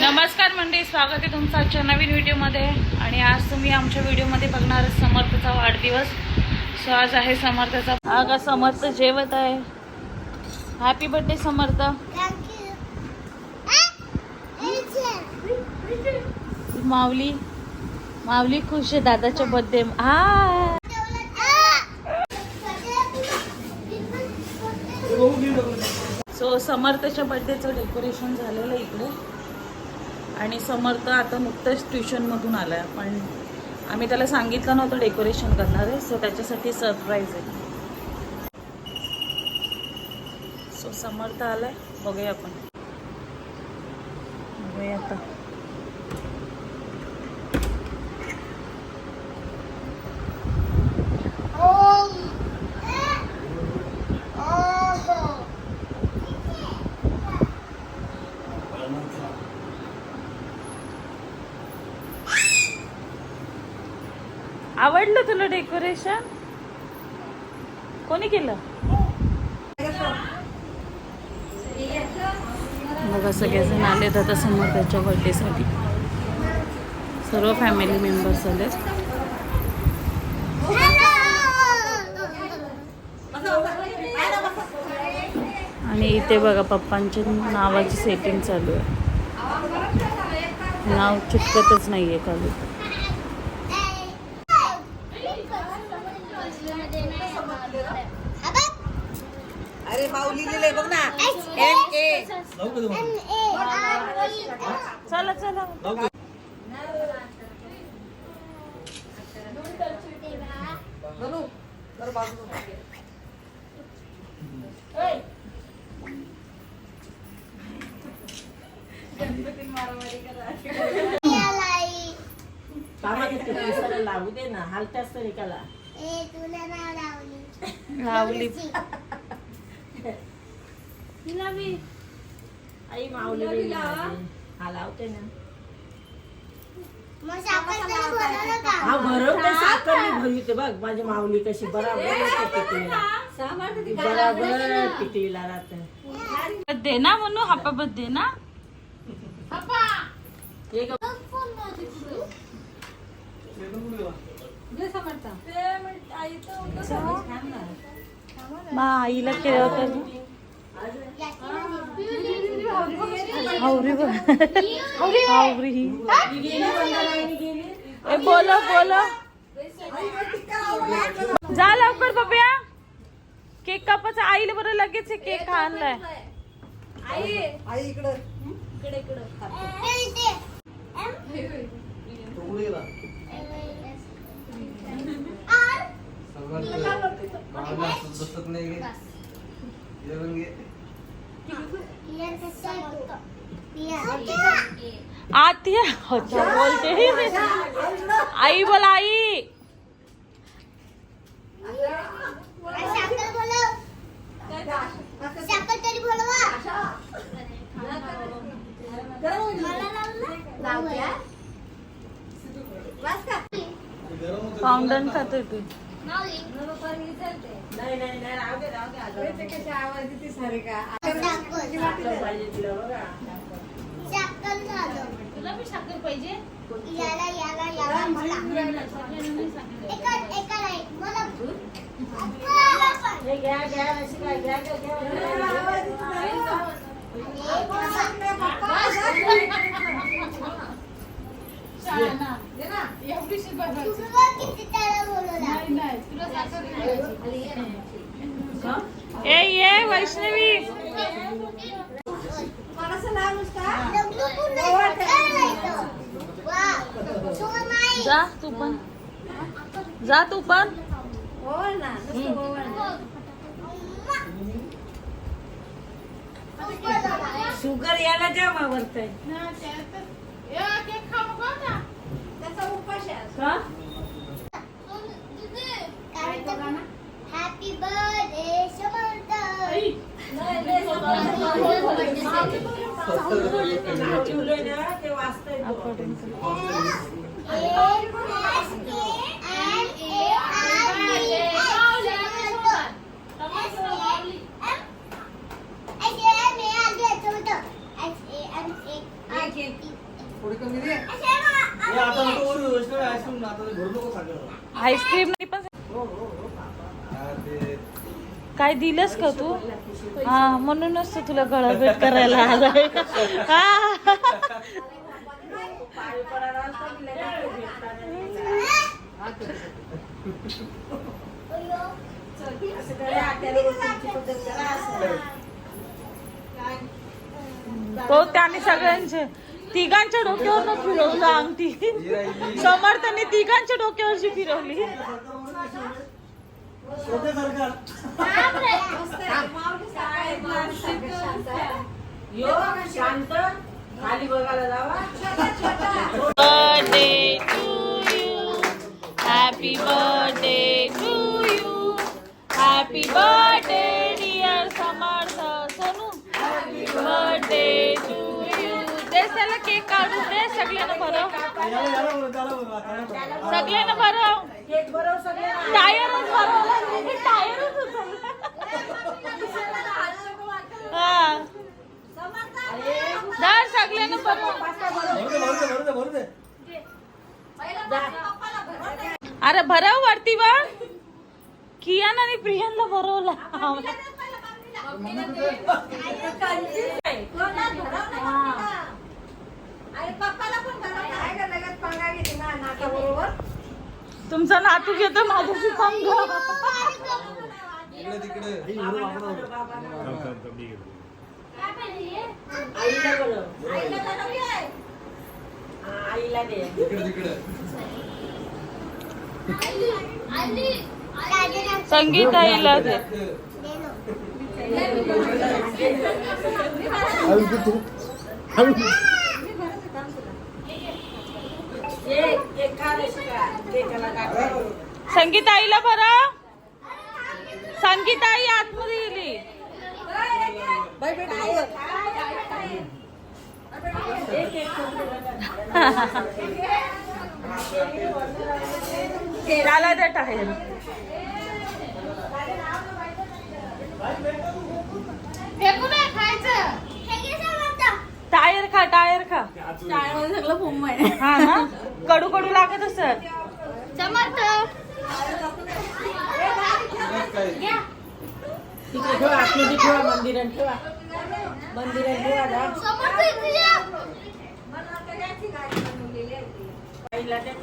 नमस्कार मंडळी, स्वागत आहे तुमचं आजच्या नवीन व्हिडिओमध्ये. आणि आज तुम्ही आमच्या व्हिडिओमध्ये बघणार समर्थचा वाढदिवस. सो आज आहे समर्थचा. आगा समर्थ जेवत आहे. हॅपी बर्थडे समर्थ. माऊली माऊली खुश आहे दादाच्या बर्थडे. हा सो समर्थच्या बर्थडेचं डेकोरेशन झालेलं आहे इकडे. आणि समर्थ आता नुकतंच ट्युशनमधून आला आहे, पण आम्ही त्याला सांगितलं नव्हतं डेकोरेशन करणार आहे. सो त्याच्यासाठी सरप्राईज आहे. सो समर्थ आला आहे, बघूया आपण. बघूया आता. आवडलं तुला डेकोरेशन? कोणी केलं? बघा सगळेजण आलेत आता समर्थाच्या बर्थडेसाठी. सर्व फॅमिली मेंबर्स आलेत. आणि इथे बघा पप्पांच्या नावाची सेटिंग चालू आहे. नाव चिटकतच नाहीये खाली. अरे माऊली लिहिले बघ ना. चला चला. लागू दे ना, हालत्यास तरी कला लावली. आई माऊली हा लावते ना. हा भरवते साखर मी भरवते बघ. माझी माऊली कशी बराबर बराबर टिकलीला राहते. बर्थडे ना म्हणू. हॅपी बर्थडे ना. मा आईला केलं होतं. बोलो बोलो. जा लवकर बघूया. केक कापायचा. आईला बरं लगेच केक आणलाय. आई इकडं आती अच्छा बोलते ही मी. आई बोला आई. फाउंडन खातोय तू. तुला मी साखर पाहिजे. ए ये वैष्णवी. जा तू पण. जा तू पण. शुगर याला जेव्हा वरतय हॅपी बर्थडे समर्थ. ते वाचतय. I आईस्क्रीम नाही पण काय दिलंस का तू? हा म्हणूनच तर तुला गळाभेट करायला आलाय. हा. तो त्याने सगळ्यांचे तिघांच्या डोक्यावर फिरवलं अंगठी. समर्थाने तिघांच्या डोक्यावरची फिरवली. शांत खाली बघायला जावा. Birthday to you, happy birthday to you, happy birthday dear Samarth. Sonu happy birthday to you. दे त्याला केक काढून दे. सगळ्यांना भरव, सगळ्यांना भरव. केक बरोबर सगळ्यांना. टायरच भरवला, टायरच उचलला. हा दर सगळ्यांना भरव. अरे भरव वरती वा. कियान आणि प्रियांना भरवला. तुमचा नातू घेतो माझ्याशी संघ. आईला बोलव. आईला दे. संगीत आईला दे. संगीत आईला भरा. संगीत आई आतमध्ये गेली. त्याला दे टायर. टायर खा, टायर खा. सगळं फोम आहे. हा ना कडू कडू लागत असत. समर्थ तिकडे ठेवा. आतमध्ये ठेवा. मंदिरात ठेवा. मंदिरात ठेवा. समर्थ इथे या. आईला द्या.